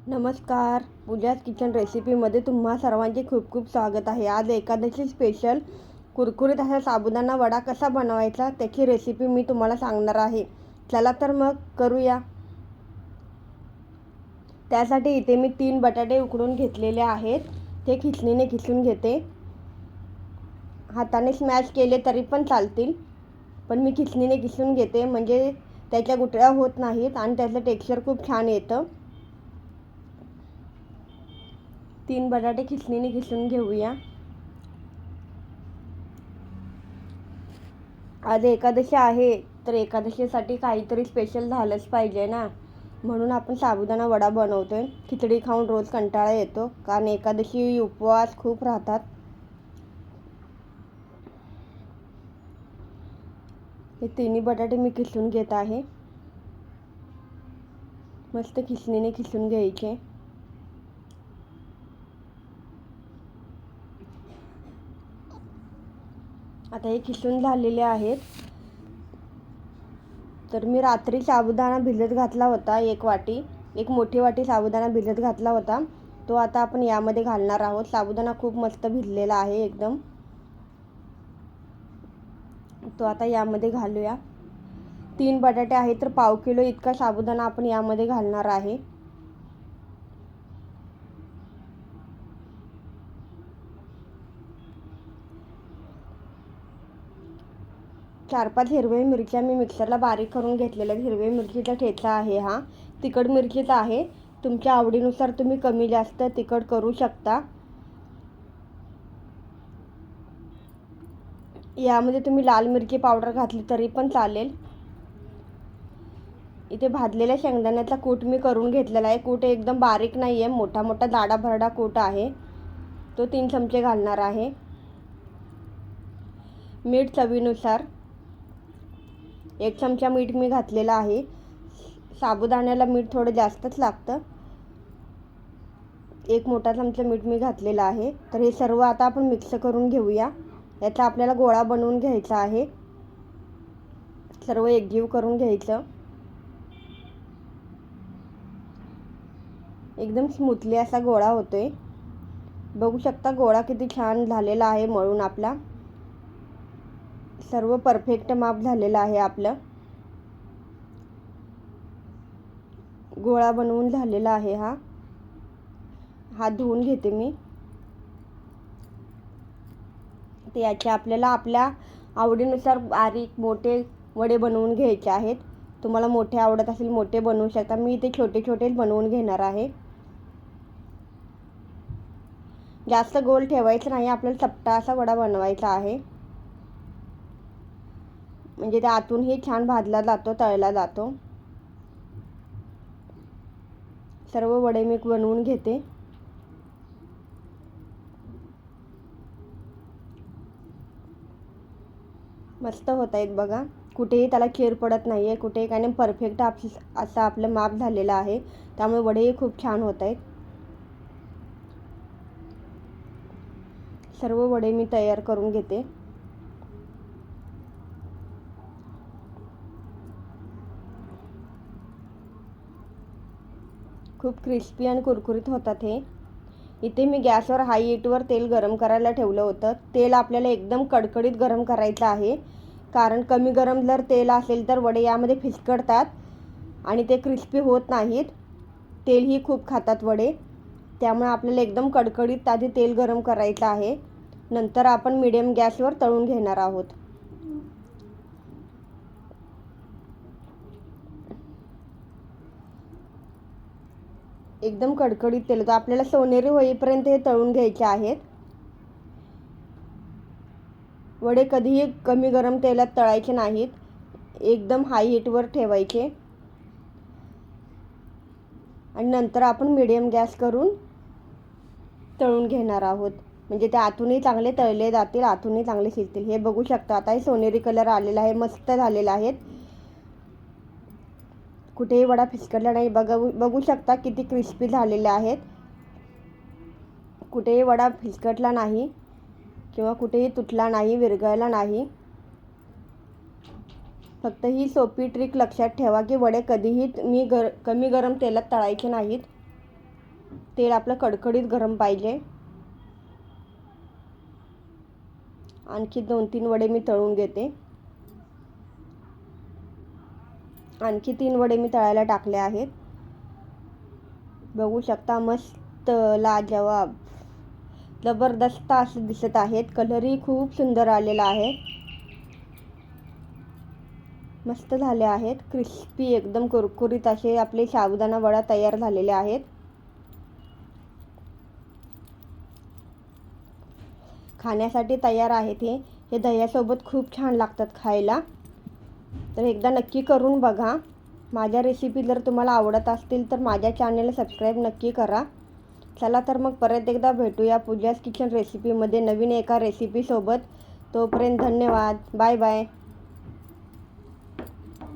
नमस्कार. पूजाच किचन रेसिपीमध्ये तुम्हा सर्वांचे खूप खूप स्वागत आहे. आज एकादशी स्पेशल कुरकुरीत असा साबुदाणा वडा कसा बनवायचा त्याची रेसिपी मी तुम्हाला सांगणार आहे. चला तर मग करूया. त्यासाठी इथे मी 3 बटाटे उकडून घेतलेले आहेत. ते खिसणीने खिसून घेते. हाताने स्मॅश केले तरी पण चालतील, पण मी खिसणीने खिसून घेते म्हणजे त्याच्या गुठळ्या होत नाहीत आणि त्याचं टेक्स्चर खूप छान येतं. 3 बटाटे खिसणीने खिसून घेऊया. आज एकादशी आहे तर एकादशीसाठी काहीतरी स्पेशल झालंच पाहिजे ना, म्हणून आपण साबुदाणा वडा बनवतोय. खिचडी खाऊन रोज कंटाळा येतो कारण एकादशी उपवास खूप राहतात. हे तिन्ही बटाटे मी खिसून घेत आहे. मस्त खिसणीने खिसून घ्यायचे. आता हे खिसून झालेले आहेत. तर मी रात्री साबुदाणा भिजत घातला होता. एक मोठी वाटी साबुदाणा भिजत घातला होता. तो आता आपण यामध्ये घालणार आहोत. साबुदाणा खूप मस्त भिजलेला आहे एकदम. तो आता यामध्ये घालूया. 3 बटाटे आहेत तर पाव किलो इतका साबुदाणा आपण यामध्ये घालणार आहे. चार 5 हिरव्या मिरच्या मी मिक्सरला बारीक करून घेतलेल्या. हिरव्या मिरचीचा ठेचा आहे हा. तिखट मिरचीचा आहे. तुमच्या आवडीनुसार तुम्ही कमी जास्त तिखट करू शकता. यामध्ये तुम्ही लाल मिरची पावडर घातली तरी पण चालेल. इथे भाजलेल्या शेंगदाण्याचा कूट मी करून घेतलेला आहे. कूट एकदम बारीक नाही आहे, मोठा मोठा जाडा भरडा कूट आहे. तो 3 चमचे घालणार आहे. मीठ चवीनुसार 1 चमचा मीठ मी घातलेला आहे. साबुदाण्याला मीठ थोडं जास्तच लागतं. 1 मोठा चमचा मीठ मी घातलेला आहे. तर हे सर्व आता आपण मिक्स करून घेऊया. याचा आपल्याला गोळा बनवून घ्यायचा आहे. सर्व एकजीव करून घ्यायचं. एकदम स्मूथली असा गोळा होतोय. बघू शकता गोळा किती छान झालेला आहे मळून आपला. सर्व परफेक्ट माप झालेलं आहे आपलं. गोळा बनवून झालेला आहे हा. हात धुवून घेते मी. ते याचे आपल्याला आपल्या आवडीनुसार बारीक मोठे वडे बनवून घ्यायचे आहेत. तुम्हाला मोठे आवडत असेल मोठे बनवू शकता. मी इथे छोटे छोटेच बनवून घेणार आहे. जास्त गोल ठेवायचं नाही, आपल्याला चपटा असा वडा बनवायचा आहे. म्हणजे त्या आतूनही छान भाजला जातो, तळला जातो. सर्व वडे मी बनवून घेते. मस्त होत आहेत बघा. कुठेही त्याला चीर पडत नाही आहे, कुठेही काही नाही. परफेक्ट असं आपलं माप झालेलं आहे. त्यामुळे वडेही खूप छान होत आहेत. सर्व वडे मी तयार करून घेते. खूप क्रिस्पी आणि कुरकुरीत होतात हे. इथे मी गॅसवर हाय हीटवर तेल गरम करायला ठेवलं होतं. तेल आपल्याला एकदम कडकडीत गरम करायचं आहे, कारण कमी गरम जर तेल असेल तर वडे यामध्ये फिसकटतात आणि ते क्रिस्पी होत नाहीत. तेलही खूप खातात वडे. त्यामुळे आपल्याला एकदम कडकडीत आधी तेल गरम करायचं आहे. नंतर आपण मीडियम गॅसवर तळून घेणार आहोत. एकदम कडकडीत तेल होतं. आपल्याला सोनेरी होईपर्यंत हे तळून घ्यायचे आहेत. वडे कधीही कमी गरम तेलात तळायचे नाहीत, एकदम हाय हीटवर ठेवायचे आणि नंतर आपण मीडियम गॅस करून तळून घेणार आहोत. म्हणजे ते आतूनही चांगले तळले जातील, आतूनही चांगले शिजतील. हे बघू शकता आता हे सोनेरी कलर आलेला आहे, मस्त झालेला आहे. कुठेही वडा फिसकटला नाही. बघू शकता किती क्रिस्पी झालेले आहेत. कुठेही वडा फिसकटला नाही किंवा कुठेही तुटला नाही, विरघळला नाही. फक्त ही सोपी ट्रिक लक्षात ठेवा की वडे कधीही कमी गरम तेलात तळायचे नाहीत. तेल आपलं कडकडीत गरम पाहिजे. आणखी 2-3 वडे मी तळून घेते. आणखी 3 वडे मी तळायला टाकले आहेत. बघू शकता मस्त लाजवाब जबरदस्त असे दिसत आहेत. कलरही खूप सुंदर आलेला आहे. मस्त झाले आहेत. क्रिस्पी एकदम कुरकुरीत असे आपले साबुदाणा वडा तयार झालेले आहेत. खाण्यासाठी तयार आहेत. हे दह्यासोबत खूप छान लागतात खायला. तर एकदा नक्की करून बघा. माझ्या रेसिपी जर तुम्हाला आवडत असतील तर माझ्या चॅनलला सबस्क्राईब नक्की करा. चला तर मग परत एकदा भेटूया पूजाज किचन रेसिपीमध्ये नवीन एका रेसिपीसोबत. तोपर्यंत धन्यवाद. Bye bye.